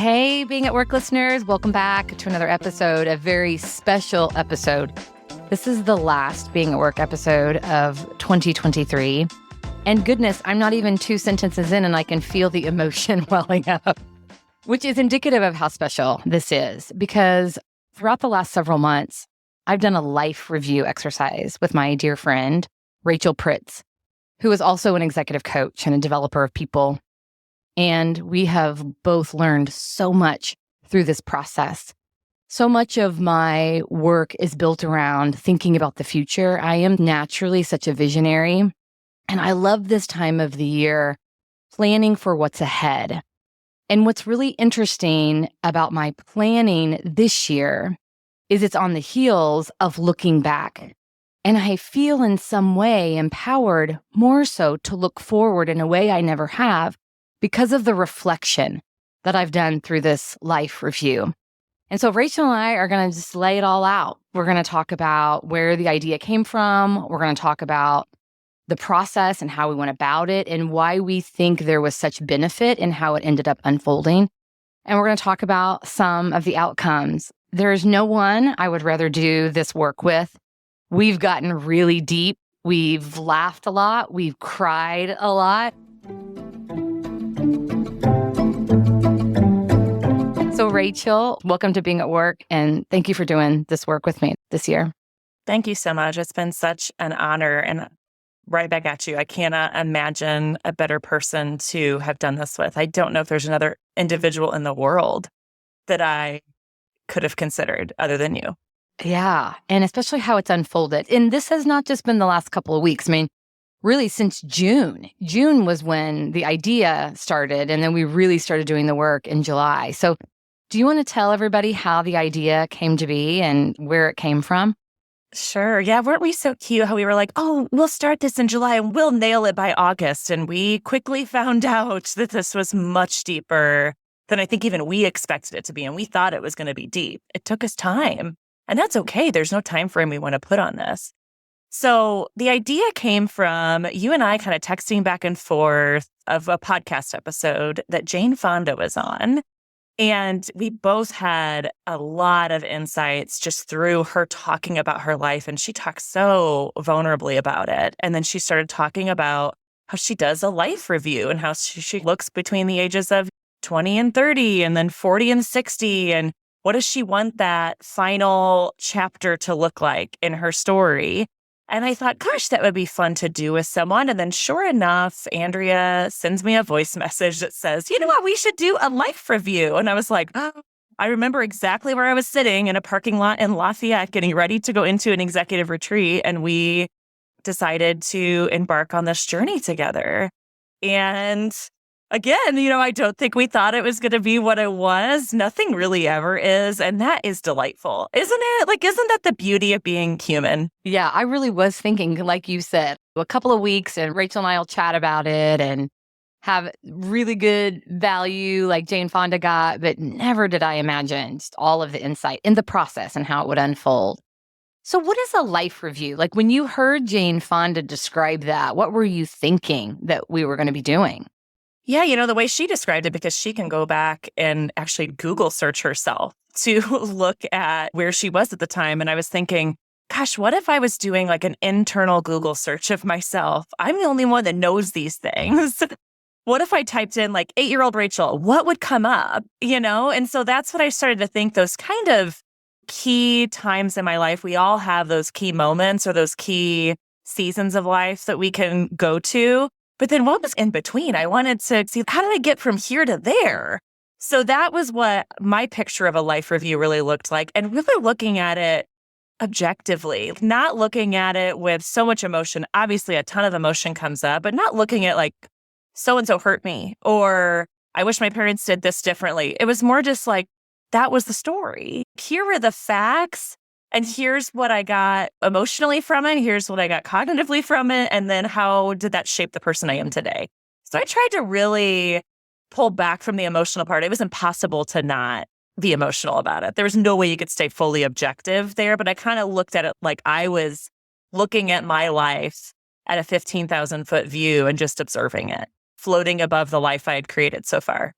Hey, Being at Work listeners, welcome back to another episode, a very special episode. This is the last Being at Work episode of 2023. And goodness, I'm not even 2 sentences in and I can feel the emotion welling up, which is indicative of how special this is. Because throughout the last several months, I've done a life review exercise with my dear friend, Rachel Pritz, who is also an executive coach and a developer of people. And we have both learned so much through this process. So much of my work is built around thinking about the future. I am naturally such a visionary, and I love this time of the year planning for what's ahead. And what's really interesting about my planning this year is it's on the heels of looking back. And I feel in some way empowered more so to look forward in a way I never have, because of the reflection that I've done through this life review. And so Rachel and I are going to just lay it all out. We're going to talk about where the idea came from. We're going to talk about the process and how we went about it and why we think there was such benefit in how it ended up unfolding. And we're going to talk about some of the outcomes. There is no one I would rather do this work with. We've gotten really deep. We've laughed a lot. We've cried a lot. So Rachel, welcome to Being at Work, and thank you for doing this work with me this year. Thank you so much. It's been such an honor, and right back at you. I cannot imagine a better person to have done this with. I don't know if there's another individual in the world that I could have considered other than you. Yeah, and especially how it's unfolded. And this has not just been the last couple of weeks. I mean, really since June. June was when the idea started, and then we really started doing the work in July. So do you want to tell everybody how the idea came to be and where it came from? Sure. Yeah. Weren't we so cute how we were like, oh, we'll start this in July and we'll nail it by August. And we quickly found out that this was much deeper than I think even we expected it to be. And we thought it was going to be deep. It took us time. And that's okay. There's no time frame we want to put on this. So the idea came from you and I kind of texting back and forth of a podcast episode that Jane Fonda was on. And we both had a lot of insights just through her talking about her life. And she talks so vulnerably about it. And then she started talking about how she does a life review and how she looks between the ages of 20 and 30 and then 40 and 60. And what does she want that final chapter to look like in her story? And I thought, gosh, that would be fun to do with someone. And then sure enough, Andrea sends me a voice message that says, you know what, we should do a life review. And I was like, oh, I remember exactly where I was sitting in a parking lot in Lafayette getting ready to go into an executive retreat. And we decided to embark on this journey together. And again, I don't think we thought it was going to be what it was. Nothing really ever is. And that is delightful, isn't it? Like, isn't that the beauty of being human? Yeah, I really was thinking, like you said, a couple of weeks and Rachel and I will chat about it and have really good value like Jane Fonda got, but never did I imagine just all of the insight in the process and how it would unfold. So what is a life review? Like when you heard Jane Fonda describe that, what were you thinking that we were going to be doing? Yeah, the way she described it, because she can go back and actually Google search herself to look at where she was at the time. And I was thinking, gosh, what if I was doing like an internal Google search of myself? I'm the only one that knows these things. What if I typed in like 8-year-old Rachel? What would come up? And so that's what I started to think, those kind of key times in my life. We all have those key moments or those key seasons of life that we can go to. But then what was in between? I wanted to see, how did I get from here to there? So that was what my picture of a life review really looked like. And really looking at it objectively, not looking at it with so much emotion. Obviously, a ton of emotion comes up, but not looking at like, so-and-so hurt me, or I wish my parents did this differently. It was more just like, that was the story. Here were the facts. And here's what I got emotionally from it. Here's what I got cognitively from it. And then how did that shape the person I am today? So I tried to really pull back from the emotional part. It was impossible to not be emotional about it. There was no way you could stay fully objective there. But I kind of looked at it like I was looking at my life at a 15,000 foot view and just observing it, floating above the life I had created so far.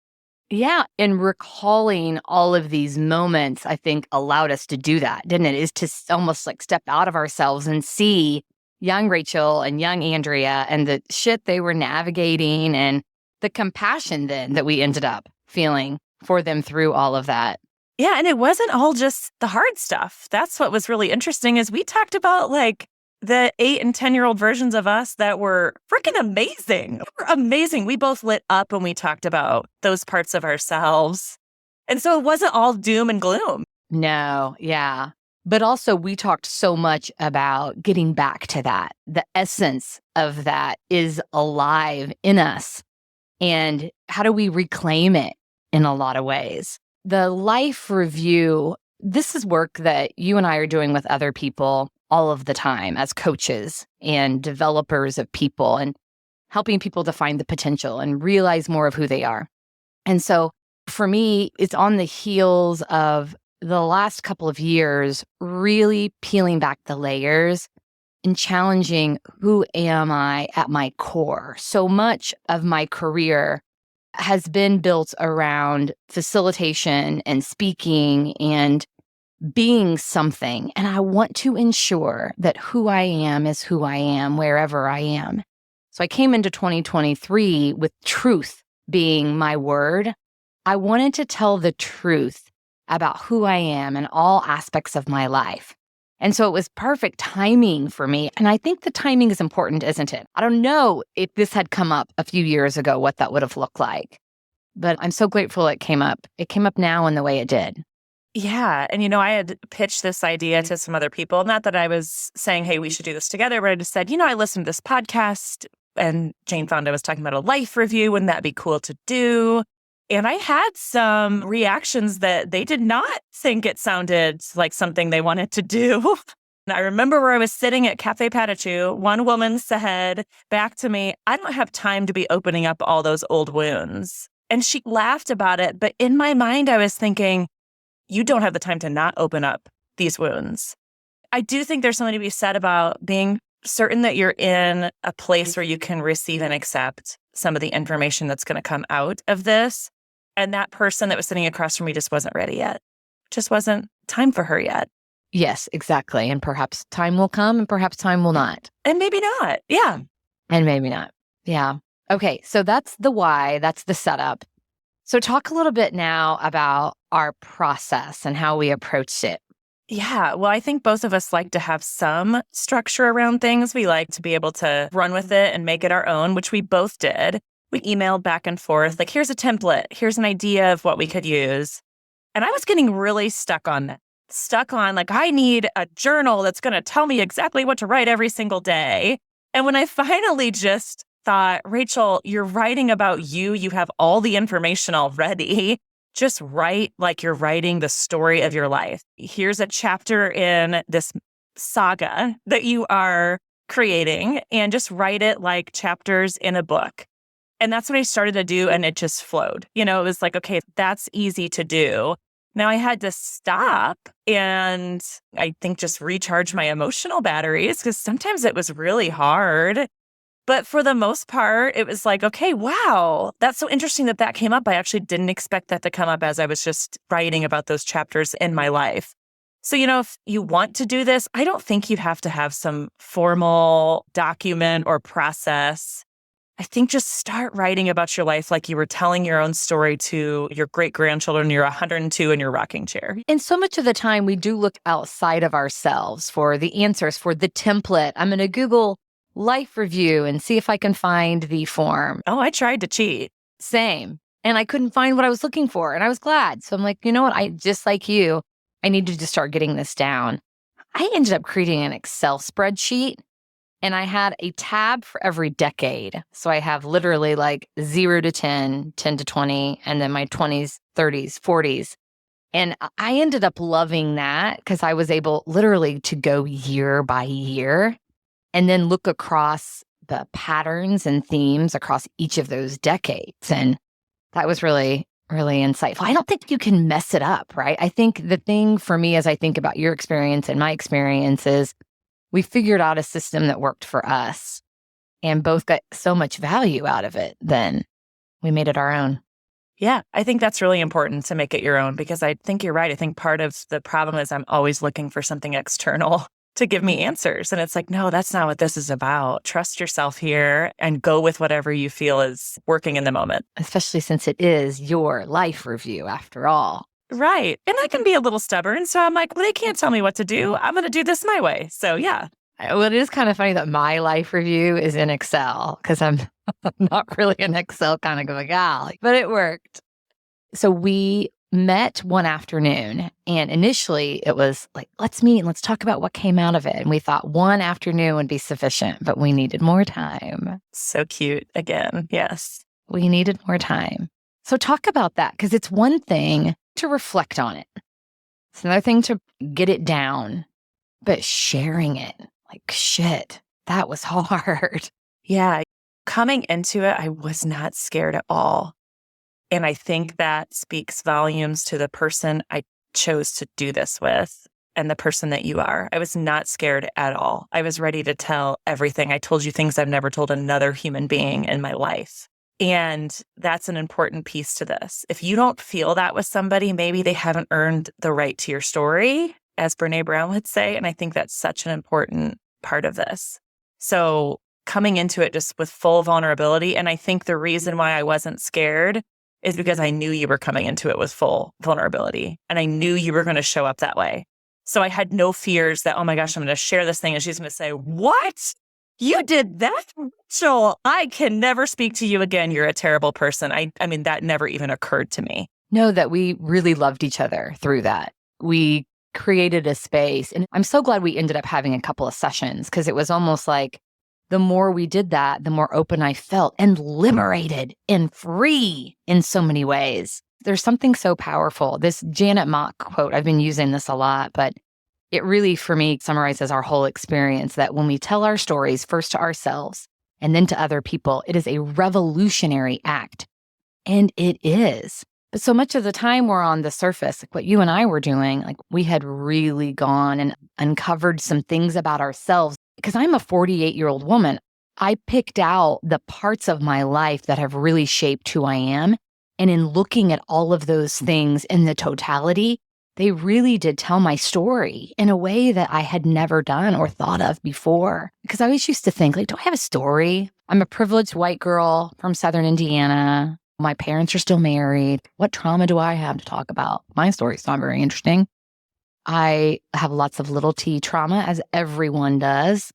Yeah. And recalling all of these moments, I think, allowed us to do that, didn't it? Is to almost like step out of ourselves and see young Rachel and young Andrea and the shit they were navigating and the compassion then that we ended up feeling for them through all of that. Yeah, and it wasn't all just the hard stuff. That's what was really interesting is we talked about like the 8 and 10-year-old versions of us that were freaking amazing. They were amazing. We both lit up when we talked about those parts of ourselves. And so it wasn't all doom and gloom. No, yeah. But also, we talked so much about getting back to that. The essence of that is alive in us. And how do we reclaim it in a lot of ways? The life review, this is work that you and I are doing with other people all of the time as coaches and developers of people and helping people to find the potential and realize more of who they are. And so for me, it's on the heels of the last couple of years, really peeling back the layers and challenging who am I at my core. So much of my career has been built around facilitation and speaking and being something. And I want to ensure that who I am is who I am wherever I am. So I came into 2023 with truth being my word. I wanted to tell the truth about who I am in all aspects of my life. And so it was perfect timing for me. And I think the timing is important, isn't it? I don't know if this had come up a few years ago, what that would have looked like. But I'm so grateful it came up. It came up now in the way it did. Yeah. And, I had pitched this idea to some other people. Not that I was saying, hey, we should do this together, but I just said, I listened to this podcast and Jane Fonda was talking about a life review. Wouldn't that be cool to do? And I had some reactions that they did not think it sounded like something they wanted to do. And I remember where I was sitting at Cafe Patachu, one woman said back to me, I don't have time to be opening up all those old wounds. And she laughed about it. But in my mind, I was thinking, you don't have the time to not open up these wounds. I do think there's something to be said about being certain that you're in a place where you can receive and accept some of the information that's going to come out of this. And that person that was sitting across from me just wasn't ready yet. Just wasn't time for her yet. Yes, exactly. And perhaps time will come and perhaps time will not. And maybe not. Yeah. And maybe not. Yeah. Okay. So that's the why. That's the setup. So talk a little bit now about our process and how we approached it. Yeah. Well, I think both of us like to have some structure around things. We like to be able to run with it and make it our own, which we both did. We emailed back and forth, like, here's a template. Here's an idea of what we could use. And I was getting really stuck on that. Stuck on, like, I need a journal that's going to tell me exactly what to write every single day. And when I finally just thought, Rachel, you're writing about you. You have all the information already. Just write like you're writing the story of your life. Here's a chapter in this saga that you are creating, and just write it like chapters in a book. And that's what I started to do, and it just flowed. It was like, okay, that's easy to do. Now I had to stop and I think just recharge my emotional batteries because sometimes it was really hard. But for the most part, it was like, okay, wow, that's so interesting that came up. I actually didn't expect that to come up as I was just writing about those chapters in my life. So, if you want to do this, I don't think you have to have some formal document or process. I think just start writing about your life like you were telling your own story to your great-grandchildren. You're 102 in your rocking chair. And so much of the time, we do look outside of ourselves for the answers, for the template. I'm going to Google life review and see if I can find the form. Oh, I tried to cheat. Same. And I couldn't find what I was looking for. And I was glad. So I'm like, you know what? I just like you, I need to just start getting this down. I ended up creating an Excel spreadsheet. And I had a tab for every decade. So I have literally like 0 to 10, 10 to 20, and then my 20s, 30s, 40s. And I ended up loving that because I was able literally to go year by year and then look across the patterns and themes across each of those decades. And that was really, really insightful. I don't think you can mess it up, right? I think the thing for me as I think about your experience and my experience is we figured out a system that worked for us and both got so much value out of it, then we made it our own. Yeah, I think that's really important to make it your own because I think you're right. I think part of the problem is I'm always looking for something external to give me answers. And it's like, no, that's not what this is about. Trust yourself here and go with whatever you feel is working in the moment. Especially since it is your life review after all. Right. And I can be a little stubborn. So I'm like, well, they can't tell me what to do. I'm going to do this my way. So yeah. Well, it is kind of funny that my life review is in Excel because I'm not really an Excel kind of a gal, but it worked. So we met one afternoon, and initially it was like, let's meet and let's talk about what came out of it. And we thought one afternoon would be sufficient, but we needed more time. So cute again. Yes. We needed more time. So talk about that because it's one thing to reflect on it. It's another thing to get it down, but sharing it, like, shit, that was hard. Yeah. Coming into it, I was not scared at all. And I think that speaks volumes to the person I chose to do this with and the person that you are. I was not scared at all. I was ready to tell everything. I told you things I've never told another human being in my life. And that's an important piece to this. If you don't feel that with somebody, maybe they haven't earned the right to your story, as Brene Brown would say. And I think that's such an important part of this. So coming into it just with full vulnerability. And I think the reason why I wasn't scared is because I knew you were coming into it with full vulnerability. And I knew you were going to show up that way. So I had no fears that, oh my gosh, I'm going to share this thing and she's going to say, what? You did that? Rachel, I can never speak to you again. You're a terrible person. I mean, that never even occurred to me. No, that we really loved each other through that. We created a space. And I'm so glad we ended up having a couple of sessions because it was almost like the more we did that, the more open I felt and liberated and free in so many ways. There's something so powerful. This Janet Mock quote, I've been using this a lot, but it really, for me, summarizes our whole experience that when we tell our stories first to ourselves and then to other people, it is a revolutionary act. And it is. But so much of the time we're on the surface, like what you and I were doing, like we had really gone and uncovered some things about ourselves. Because I'm a 48-year-old woman, I picked out the parts of my life that have really shaped who I am. And in looking at all of those things in the totality, they really did tell my story in a way that I had never done or thought of before. Because I always used to think, like, do I have a story? I'm a privileged white girl from Southern Indiana. My parents are still married. What trauma do I have to talk about? My story's not very interesting. I have lots of little t trauma, as everyone does.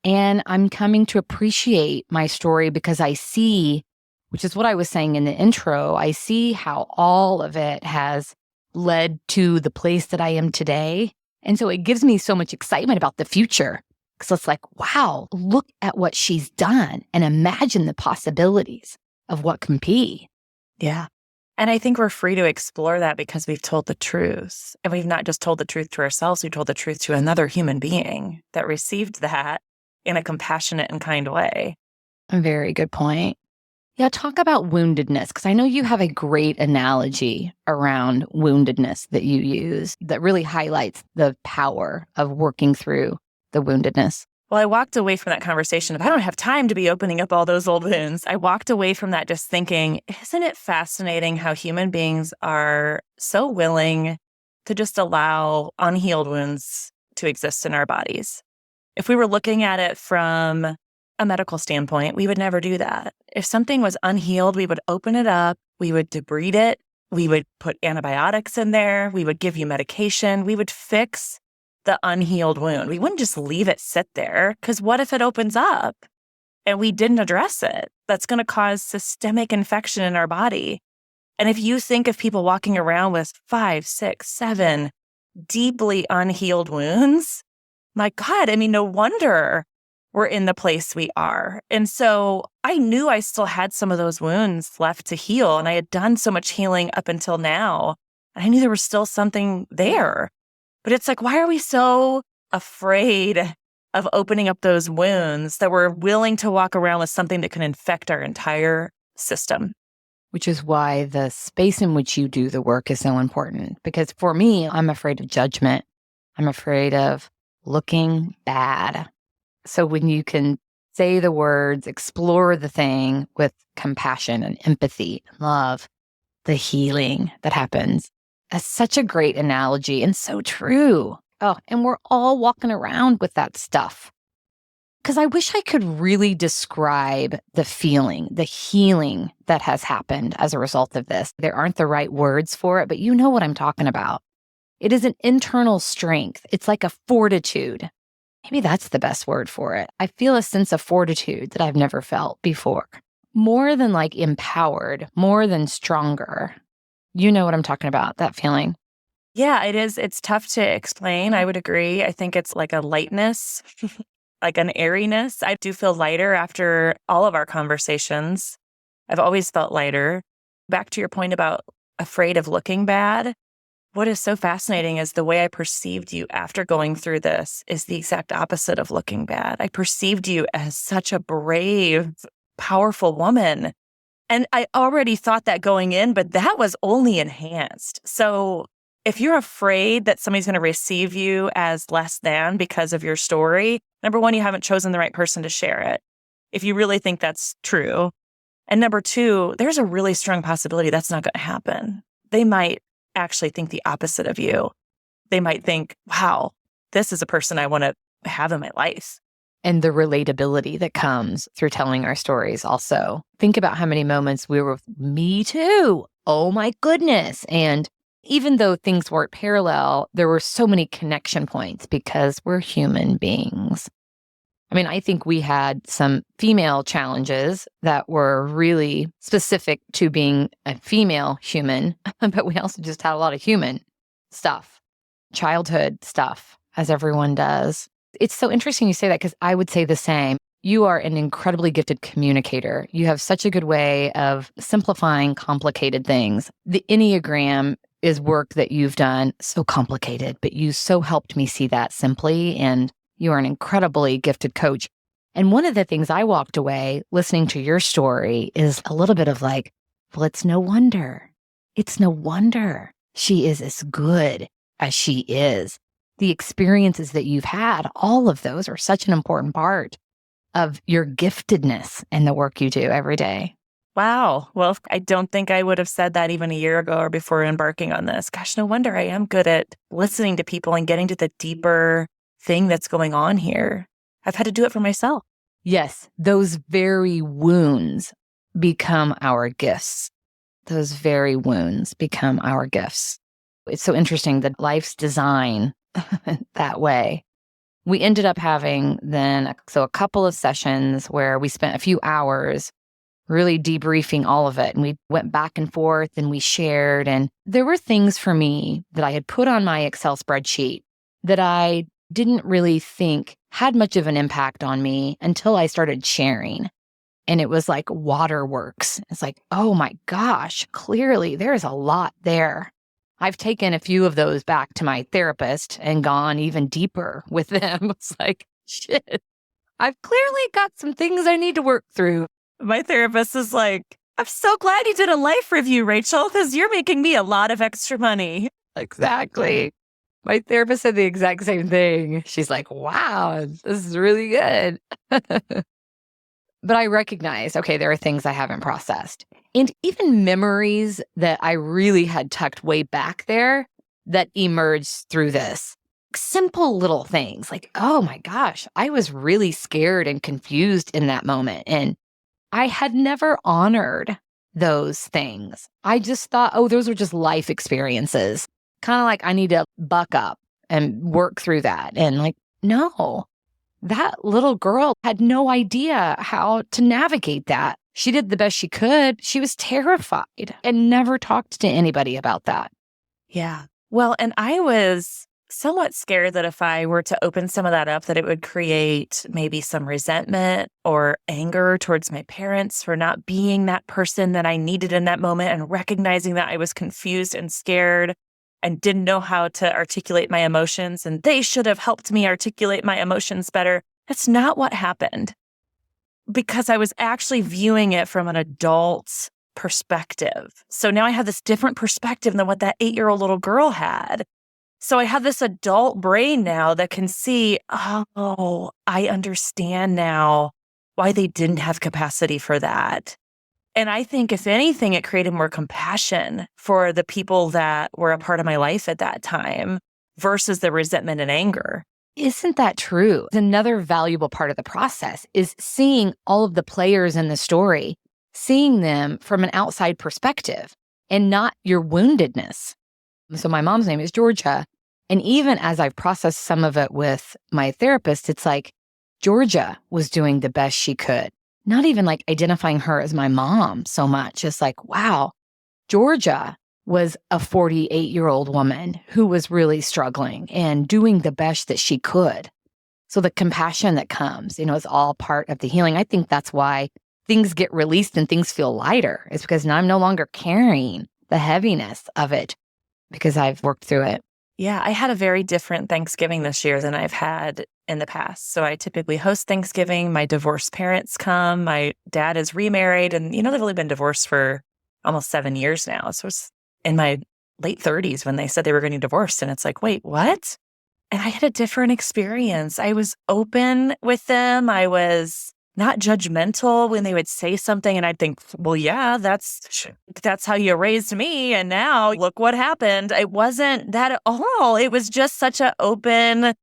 And I'm coming to appreciate my story because I see, which is what I was saying in the intro, I see how all of it has led to the place that I am today. And so it gives me so much excitement about the future. Because it's like, wow, look at what she's done and imagine the possibilities of what can be. Yeah. And I think we're free to explore that because we've told the truth. And we've not just told the truth to ourselves, we told the truth to another human being that received that in a compassionate and kind way. A very good point. Yeah, talk about woundedness, because I know you have a great analogy around woundedness that you use that really highlights the power of working through the woundedness. Well, I walked away from that conversation of, I don't have time to be opening up all those old wounds. I walked away from that just thinking, isn't it fascinating how human beings are so willing to just allow unhealed wounds to exist in our bodies? If we were looking at it from a medical standpoint, we would never do that. If something was unhealed, we would open it up, we would debride it, we would put antibiotics in there, we would give you medication, we would fix the unhealed wound. We wouldn't just leave it sit there, because what if it opens up and we didn't address it? That's going to cause systemic infection in our body. And if you think of people walking around with 5, 6, 7 deeply unhealed wounds, my God, I mean, no wonder we're in the place we are. And so I knew I still had some of those wounds left to heal. And I had done so much healing up until now. I knew there was still something there. But it's like, why are we so afraid of opening up those wounds that we're willing to walk around with something that can infect our entire system? Which is why the space in which you do the work is so important. Because for me, I'm afraid of judgment. I'm afraid of looking bad. So when you can say the words, explore the thing with compassion and empathy and love, the healing that happens. That's such a great analogy and so true. Oh, and we're all walking around with that stuff. Because I wish I could really describe the feeling, the healing that has happened as a result of this. There aren't the right words for it, but you know what I'm talking about. It is an internal strength. It's like a fortitude. Maybe that's the best word for it. I feel a sense of fortitude that I've never felt before. More than like empowered, more than stronger. You know what I'm talking about, that feeling. Yeah, it is. It's tough to explain. I would agree. I think it's like a lightness, like an airiness. I do feel lighter after all of our conversations. I've always felt lighter. Back to your point about afraid of looking bad. What is so fascinating is the way I perceived you after going through this is the exact opposite of looking bad. I perceived you as such a brave, powerful woman. And I already thought that going in, but that was only enhanced. So if you're afraid that somebody's going to receive you as less than because of your story, number one, you haven't chosen the right person to share it, if you really think that's true. And number two, there's a really strong possibility that's not going to happen. They might actually think the opposite of you. They might think, wow, this is a person I want to have in my life. And the relatability that comes through telling our stories also. Think about how many moments we were, me too. Oh my goodness. And even though things weren't parallel, there were so many connection points because we're human beings. I mean, I think we had some female challenges that were really specific to being a female human, but we also just had a lot of human stuff, childhood stuff, as everyone does. It's so interesting you say that because I would say the same. You are an incredibly gifted communicator. You have such a good way of simplifying complicated things. The Enneagram is work that you've done, so complicated, but you so helped me see that simply, and you are an incredibly gifted coach. And one of the things I walked away listening to your story is a little bit of like, well, it's no wonder. It's no wonder she is as good as she is. The experiences that you've had, all of those are such an important part of your giftedness and the work you do every day. Wow. Well, I don't think I would have said that even a year ago or before embarking on this. Gosh, no wonder I am good at listening to people and getting to the deeper thing that's going on here. I've had to do it for myself. Yes, those very wounds become our gifts. Those very wounds become our gifts. It's so interesting that life's design that way. We ended up having then a couple of sessions where we spent a few hours really debriefing all of it. And we went back and forth and we shared. And there were things for me that I had put on my Excel spreadsheet that I didn't really think had much of an impact on me until I started sharing. And it was like waterworks. It's like, oh my gosh, clearly there's a lot there. I've taken a few of those back to my therapist and gone even deeper with them. It's like, shit, I've clearly got some things I need to work through. My therapist is like, I'm so glad you did a life review, Rachel, because you're making me a lot of extra money. Exactly. My therapist said the exact same thing. She's like, wow, this is really good. But I recognize, okay, there are things I haven't processed. And even memories that I really had tucked way back there that emerged through this. Simple little things like, oh my gosh, I was really scared and confused in that moment. And I had never honored those things. I just thought, oh, those were just life experiences. Kind of like I need to buck up and work through that. And like, no, that little girl had no idea how to navigate that. She did the best she could. She was terrified and never talked to anybody about that. Yeah. Well, and I was somewhat scared that if I were to open some of that up, that it would create maybe some resentment or anger towards my parents for not being that person that I needed in that moment and recognizing that I was confused and scared and didn't know how to articulate my emotions, and they should have helped me articulate my emotions better. That's not what happened, because I was actually viewing it from an adult's perspective. So now I have this different perspective than what that 8-year-old little girl had. So I have this adult brain now that can see, oh, I understand now why they didn't have capacity for that. And I think if anything, it created more compassion for the people that were a part of my life at that time versus the resentment and anger. Isn't that true? Another valuable part of the process is seeing all of the players in the story, seeing them from an outside perspective and not your woundedness. So my mom's name is Georgia. And even as I've processed some of it with my therapist, it's like Georgia was doing the best she could. Not even like identifying her as my mom so much. It's like, wow, Georgia was a 48-year-old woman who was really struggling and doing the best that she could. So the compassion that comes, is all part of the healing. I think that's why things get released and things feel lighter. It's because now I'm no longer carrying the heaviness of it because I've worked through it. Yeah, I had a very different Thanksgiving this year than I've had in the past. So I typically host Thanksgiving. My divorced parents come. My dad is remarried. And, they've only been divorced for almost 7 years now. So it's in my late 30s when they said they were getting divorced. And it's like, wait, what? And I had a different experience. I was open with them. I was not judgmental when they would say something. And I'd think, well, yeah, that's how you raised me. And now look what happened. It wasn't that at all. It was just such an open,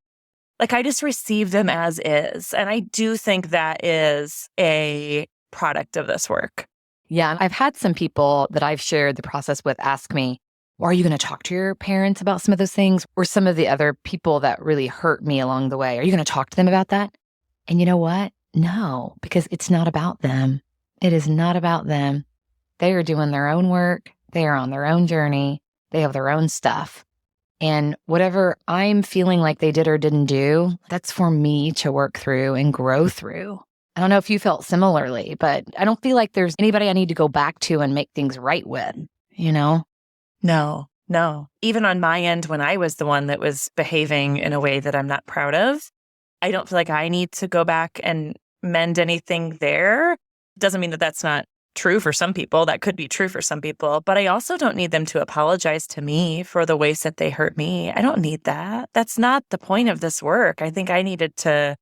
I just received them as is. And I do think that is a product of this work. Yeah. I've had some people that I've shared the process with ask me, well, are you going to talk to your parents about some of those things or some of the other people that really hurt me along the way? Are you going to talk to them about that? And you know what? No, because it's not about them. It is not about them. They are doing their own work. They are on their own journey. They have their own stuff. And whatever I'm feeling like they did or didn't do, that's for me to work through and grow through. I don't know if you felt similarly, but I don't feel like there's anybody I need to go back to and make things right with, No. Even on my end, when I was the one that was behaving in a way that I'm not proud of, I don't feel like I need to go back and mend anything there. Doesn't mean that that's not true for some people. That could be true for some people. But I also don't need them to apologize to me for the ways that they hurt me. I don't need that. That's not the point of this work. I think I needed to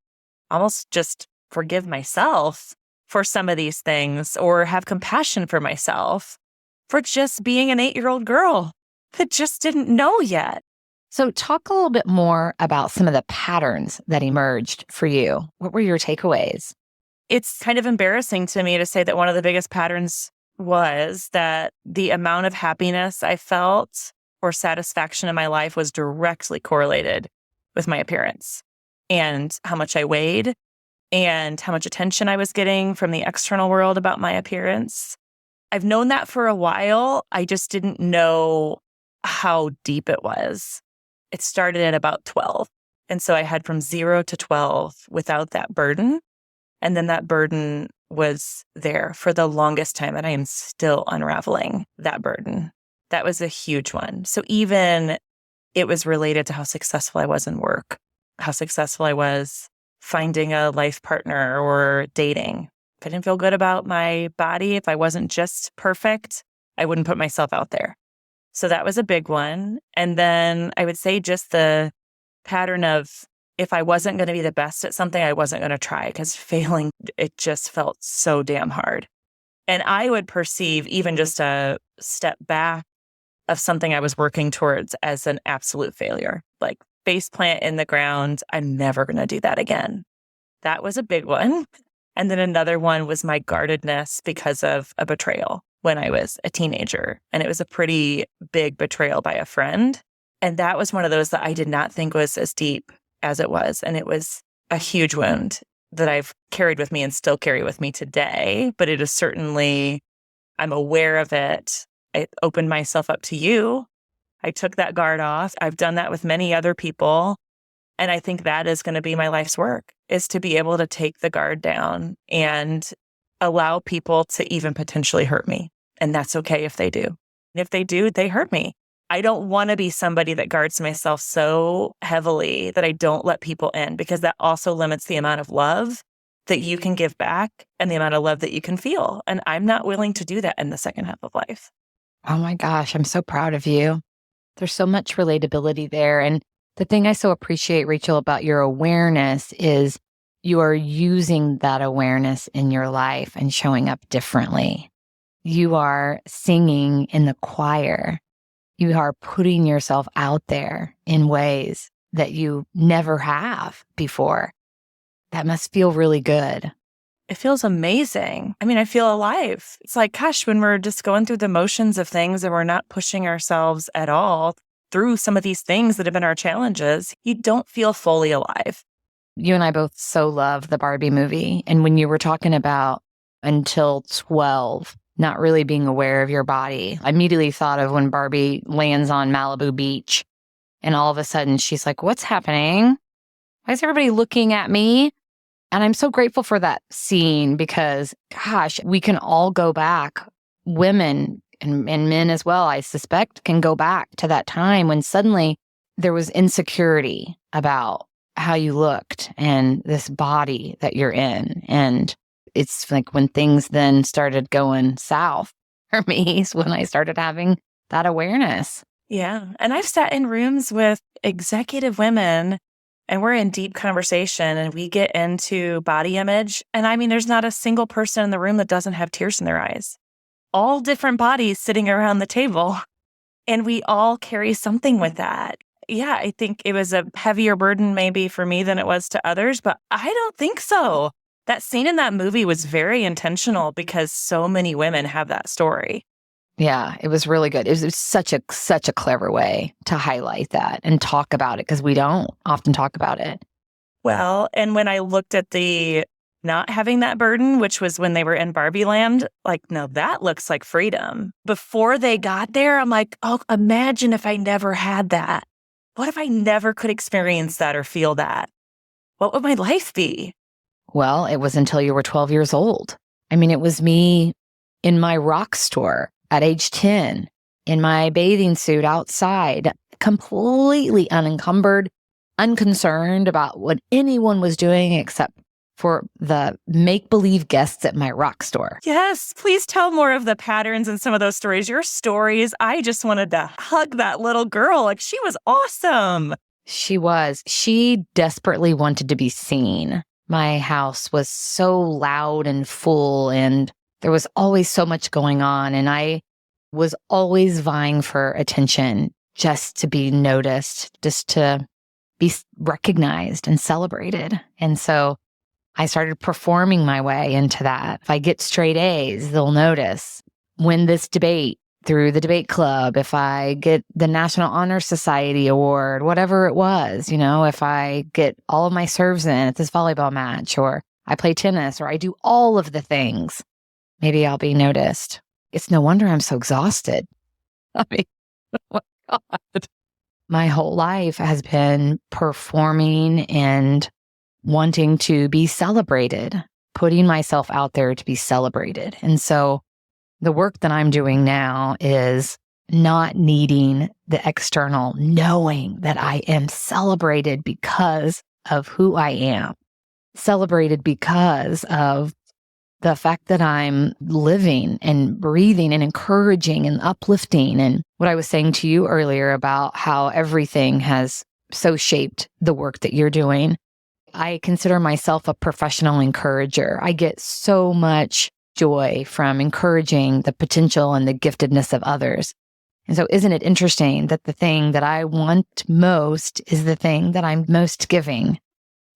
almost just forgive myself for some of these things or have compassion for myself for just being an 8-year-old girl that just didn't know yet. So talk a little bit more about some of the patterns that emerged for you. What were your takeaways? It's kind of embarrassing to me to say that one of the biggest patterns was that the amount of happiness I felt or satisfaction in my life was directly correlated with my appearance and how much I weighed and how much attention I was getting from the external world about my appearance. I've known that for a while. I just didn't know how deep it was. It started at about 12. And so I had from 0 to 12 without that burden. And then that burden was there for the longest time. And I am still unraveling that burden. That was a huge one. So even it was related to how successful I was in work, how successful I was finding a life partner or dating. If I didn't feel good about my body, if I wasn't just perfect, I wouldn't put myself out there. So that was a big one. And then I would say just the pattern of if I wasn't going to be the best at something, I wasn't going to try because failing, it just felt so damn hard. And I would perceive even just a step back of something I was working towards as an absolute failure, like face plant in the ground. I'm never going to do that again. That was a big one. And then another one was my guardedness because of a betrayal when I was a teenager. And it was a pretty big betrayal by a friend. And that was one of those that I did not think was as deep as it was. And it was a huge wound that I've carried with me and still carry with me today. But it is certainly, I'm aware of it. I opened myself up to you. I took that guard off. I've done that with many other people. And I think that is going to be my life's work, is to be able to take the guard down and allow people to even potentially hurt me. And that's okay if they do. And if they do, they hurt me. I don't want to be somebody that guards myself so heavily that I don't let people in, because that also limits the amount of love that you can give back and the amount of love that you can feel. And I'm not willing to do that in the second half of life. Oh my gosh, I'm so proud of you. There's so much relatability there. And the thing I so appreciate, Rachel, about your awareness is you are using that awareness in your life and showing up differently. You are singing in the choir. You are putting yourself out there in ways that you never have before. That must feel really good. It feels amazing. I mean, I feel alive. It's like, gosh, when we're just going through the motions of things and we're not pushing ourselves at all through some of these things that have been our challenges, you don't feel fully alive. You and I both so love the Barbie movie. And when you were talking about until 12, not really being aware of your body, I immediately thought of when Barbie lands on Malibu Beach and all of a sudden she's like, what's happening? Why is everybody looking at me? And I'm so grateful for that scene because, gosh, we can all go back. Women and men as well, I suspect, can go back to that time when suddenly there was insecurity about how you looked and this body that you're in. And it's like when things then started going south for me is when I started having that awareness. Yeah. And I've sat in rooms with executive women and we're in deep conversation and we get into body image. And I mean, there's not a single person in the room that doesn't have tears in their eyes. All different bodies sitting around the table. And we all carry something with that. Yeah, I think it was a heavier burden maybe for me than it was to others, but I don't think so. That scene in that movie was very intentional because so many women have that story. Yeah, it was really good. It was such a clever way to highlight that and talk about it because we don't often talk about it. Well, and when I looked at the not having that burden, which was when they were in Barbie Land, like, no, that looks like freedom. Before they got there, I'm like, oh, imagine if I never had that. What if I never could experience that or feel that? What would my life be? Well, it was until you were 12 years old. I mean, it was me in my rock store at age 10, in my bathing suit outside, completely unencumbered, unconcerned about what anyone was doing except for the make-believe guests at my rock store. Yes, please tell more of the patterns in some of those stories. Your stories, I just wanted to hug that little girl. Like, she was awesome. She was. She desperately wanted to be seen. My house was so loud and full, and there was always so much going on, and I was always vying for attention just to be noticed, just to be recognized and celebrated. And so I started performing my way into that. If I get straight A's, they'll notice. Win this debate through the debate club. If I get the National Honor Society Award, whatever it was, if I get all of my serves in at this volleyball match, or I play tennis, or I do all of the things, maybe I'll be noticed. It's no wonder I'm so exhausted. I mean, oh my God. My whole life has been performing and wanting to be celebrated, putting myself out there to be celebrated. And so the work that I'm doing now is not needing the external, knowing that I am celebrated because of who I am, celebrated because of the fact that I'm living and breathing and encouraging and uplifting. And what I was saying to you earlier about how everything has so shaped the work that you're doing. I consider myself a professional encourager. I get so much joy from encouraging the potential and the giftedness of others. And so isn't it interesting that the thing that I want most is the thing that I'm most giving?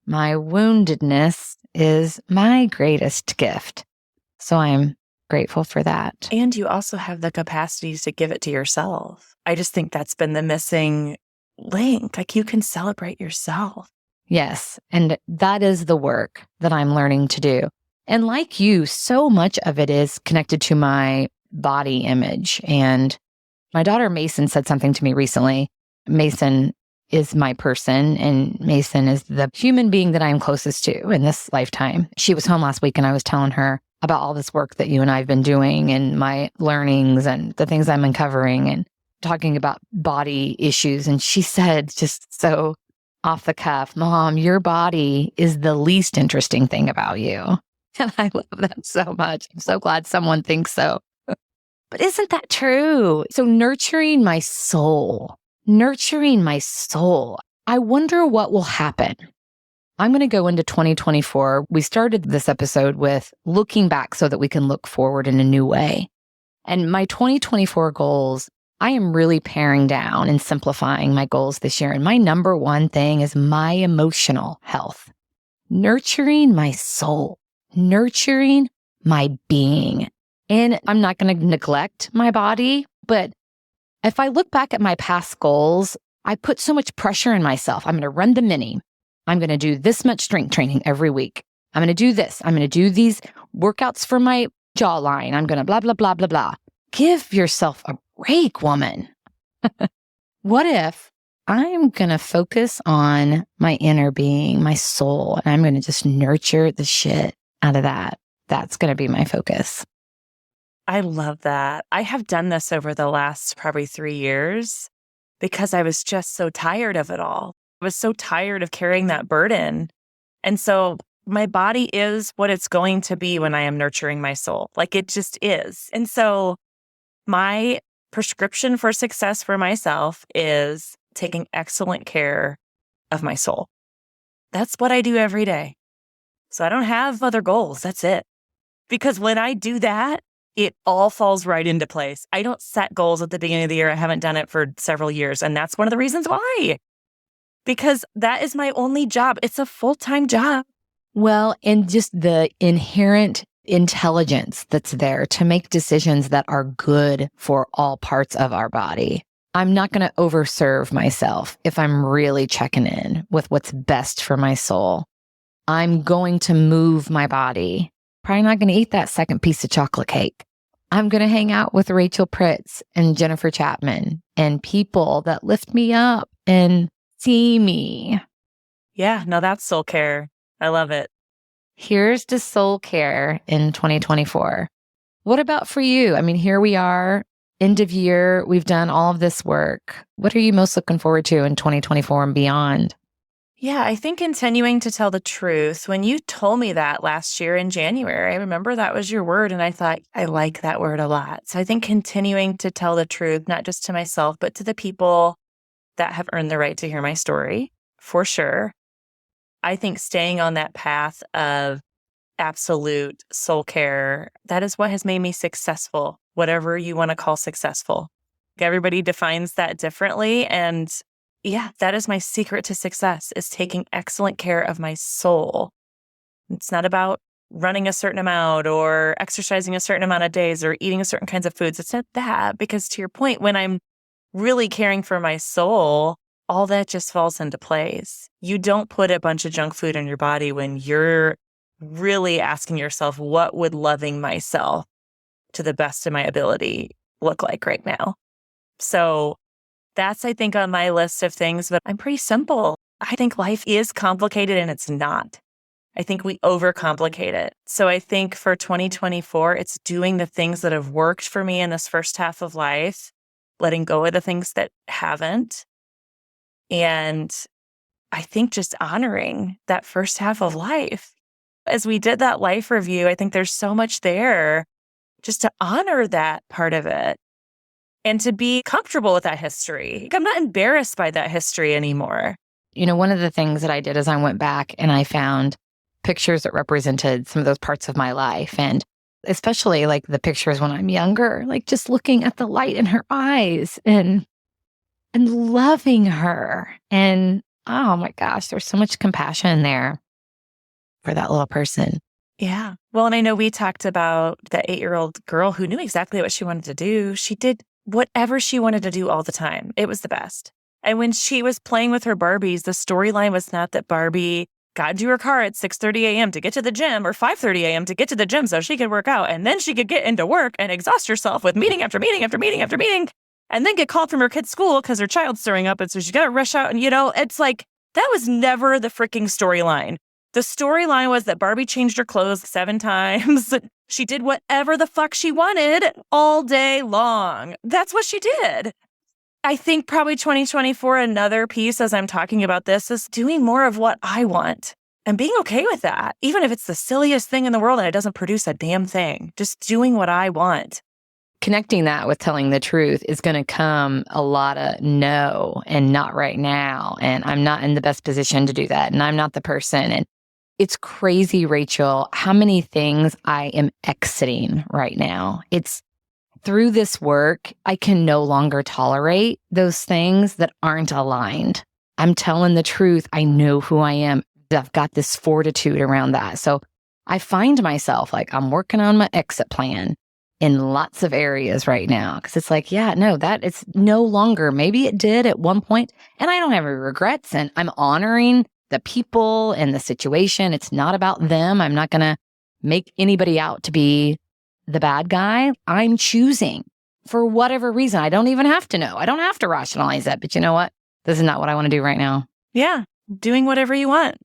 My woundedness is my greatest gift. So I'm grateful for that. And you also have the capacities to give it to yourself. I just think that's been the missing link. Like, you can celebrate yourself. Yes. And that is the work that I'm learning to do. And like you, so much of it is connected to my body image. And my daughter Mason said something to me recently. Mason is my person, and Mason is the human being that I'm closest to in this lifetime. She was home last week, and I was telling her about all this work that you and I have been doing and my learnings and the things I'm uncovering and talking about body issues. And she said, just so off the cuff, Mom, your body is the least interesting thing about you. And I love that so much. I'm so glad someone thinks so. But isn't that true? So nurturing my soul, I wonder what will happen. I'm going to go into 2024. We started this episode with looking back so that we can look forward in a new way. And my 2024 goals, I am really paring down and simplifying my goals this year. And my number one thing is my emotional health, nurturing my soul, nurturing my being. And I'm not going to neglect my body, but if I look back at my past goals, I put so much pressure on myself. I'm going to run the mini. I'm going to do this much strength training every week. I'm going to do this. I'm going to do these workouts for my jawline. I'm going to blah, blah, blah, blah, blah. Give yourself a break, woman. What if I'm going to focus on my inner being, my soul, and I'm going to just nurture the shit out of that? That's going to be my focus. I love that. I have done this over the last probably 3 years because I was just so tired of it all. I was so tired of carrying that burden. And so my body is what it's going to be when I am nurturing my soul. Like it just is. And so my prescription for success for myself is taking excellent care of my soul. That's what I do every day. So I don't have other goals. That's it. Because when I do that, it all falls right into place. I don't set goals at the beginning of the year. I haven't done it for several years. And that's one of the reasons why. Because that is my only job. It's a full-time job. Well, and just the inherent intelligence that's there to make decisions that are good for all parts of our body. I'm not going to overserve myself if I'm really checking in with what's best for my soul. I'm going to move my body. Probably not going to eat that second piece of chocolate cake. I'm going to hang out with Rachel Pritz and Jennifer Chapman and people that lift me up and see me. Yeah, no, that's soul care. I love it. Here's to soul care in 2024. What about for you? I mean, here we are, end of year. We've done all of this work. What are you most looking forward to in 2024 and beyond? Yeah, I think continuing to tell the truth. When you told me that last year in January, I remember that was your word. And I thought, I like that word a lot. So I think continuing to tell the truth, not just to myself, but to the people that have earned the right to hear my story, for sure. I think staying on that path of absolute soul care, that is what has made me successful, whatever you want to call successful. Everybody defines that differently. And yeah, that is my secret to success, is taking excellent care of my soul. It's not about running a certain amount or exercising a certain amount of days or eating certain kinds of foods. It's not that, because to your point, when I'm really caring for my soul, all that just falls into place. You don't put a bunch of junk food in your body when you're really asking yourself, what would loving myself to the best of my ability look like right now? So that's, I think, on my list of things, but I'm pretty simple. I think life is complicated and it's not. I think we overcomplicate it. So I think for 2024, it's doing the things that have worked for me in this first half of life, letting go of the things that haven't. And I think just honoring that first half of life. As we did that life review, I think there's so much there just to honor that part of it and to be comfortable with that history. I'm not embarrassed by that history anymore. You know, one of the things that I did is I went back and I found pictures that represented some of those parts of my life. And especially like the pictures when I'm younger, like just looking at the light in her eyes and loving her. And oh my gosh, there's so much compassion there for that little person. Yeah. Well, and I know we talked about that 8-year-old girl who knew exactly what she wanted to do. She did whatever she wanted to do all the time. It was the best. And when she was playing with her Barbies, the storyline was not that Barbie got into her car at 6:30 a.m. to get to the gym or 5:30 a.m. to get to the gym so she could work out. And then she could get into work and exhaust herself with meeting after meeting after meeting after meeting, and then get called from her kid's school because her child's throwing up. And so she's got to rush out. And, you know, it's like, that was never the freaking storyline. The storyline was that Barbie changed her clothes 7 times. She did whatever the fuck she wanted all day long. That's what she did. I think probably 2024, another piece as I'm talking about this, is doing more of what I want and being okay with that, even if it's the silliest thing in the world and it doesn't produce a damn thing. Just doing what I want. Connecting that with telling the truth is going to come a lot of no and not right now. And I'm not in the best position to do that. And I'm not the person. And it's crazy, Rachel, how many things I am exiting right now. It's through this work, I can no longer tolerate those things that aren't aligned. I'm telling the truth. I know who I am. I've got this fortitude around that. So I find myself like I'm working on my exit plan in lots of areas right now. Cause it's like, yeah, no, that it's no longer, maybe it did at one point, and I don't have any regrets, and I'm honoring the people and the situation. It's not about them. I'm not going to make anybody out to be the bad guy. I'm choosing for whatever reason. I don't even have to know. I don't have to rationalize it. But you know what? This is not what I want to do right now. Yeah. Doing whatever you want.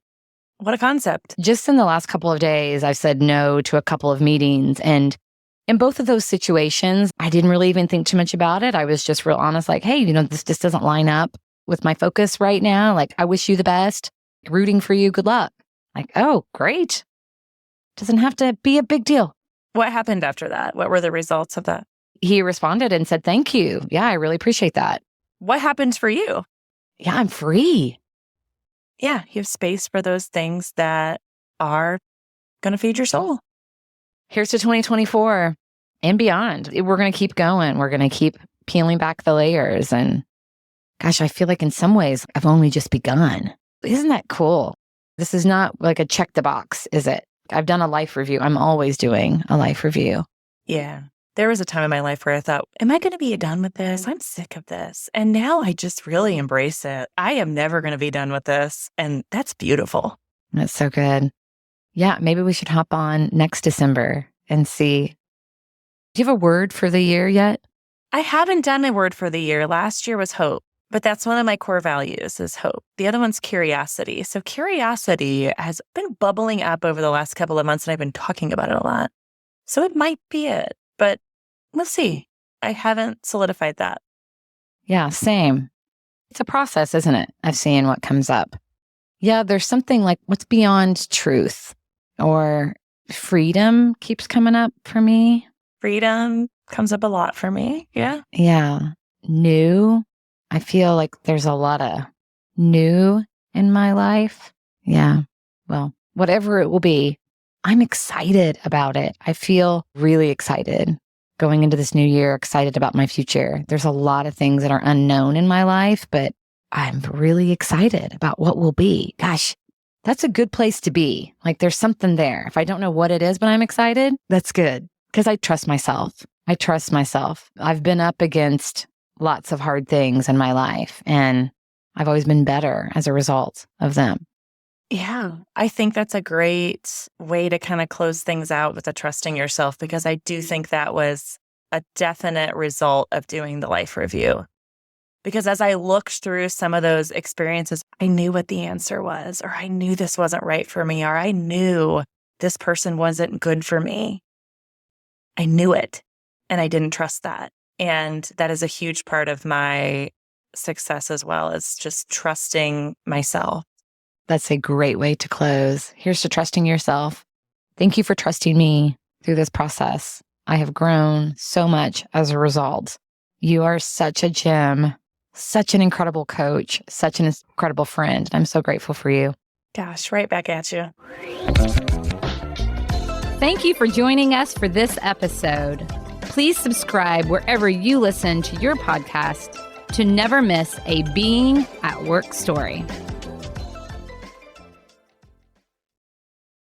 What a concept. Just in the last couple of days, I've said no to a couple of meetings. And in both of those situations, I didn't really even think too much about it. I was just real honest, like, hey, this just doesn't line up with my focus right now. Like, I wish you the best. Rooting for you. Good luck. Like, oh, great. Doesn't have to be a big deal. What happened after that? What were the results of that? He responded and said, thank you. Yeah, I really appreciate that. What happened for you? Yeah, I'm free. Yeah, you have space for those things that are going to feed your soul. Here's to 2024 and beyond. We're going to keep going. We're going to keep peeling back the layers. And gosh, I feel like in some ways I've only just begun. Isn't that cool? This is not like a check the box, is it? I've done a life review. I'm always doing a life review. Yeah. There was a time in my life where I thought, am I going to be done with this? I'm sick of this. And now I just really embrace it. I am never going to be done with this. And that's beautiful. That's so good. Yeah, maybe we should hop on next December and see. Do you have a word for the year yet? I haven't done a word for the year. Last year was hope, but that's one of my core values is hope. The other one's curiosity. So curiosity has been bubbling up over the last couple of months, and I've been talking about it a lot. So it might be it, but we'll see. I haven't solidified that. Yeah, same. It's a process, isn't it, of seeing what comes up. Yeah, there's something like what's beyond truth or freedom keeps coming up for me. Freedom comes up a lot for me. Yeah. Yeah. New. I feel like there's a lot of new in my life. Yeah. Well, whatever it will be, I'm excited about it. I feel really excited going into this new year, excited about my future. There's a lot of things that are unknown in my life, but I'm really excited about what will be. Gosh, that's a good place to be. Like there's something there. If I don't know what it is, but I'm excited, that's good because I trust myself. I trust myself. I've been up against lots of hard things in my life, and I've always been better as a result of them. Yeah, I think that's a great way to kind of close things out with the trusting yourself, because I do think that was a definite result of doing the life review. Because as I looked through some of those experiences, I knew what the answer was, or I knew this wasn't right for me, or I knew this person wasn't good for me. I knew it, and I didn't trust that. And that is a huge part of my success as well, is just trusting myself. That's a great way to close. Here's to trusting yourself. Thank you for trusting me through this process. I have grown so much as a result. You are such a gem, such an incredible coach, such an incredible friend. I'm so grateful for you. Gosh, right back at you. Thank you for joining us for this episode. Please subscribe wherever you listen to your podcast to never miss a Being at Work story.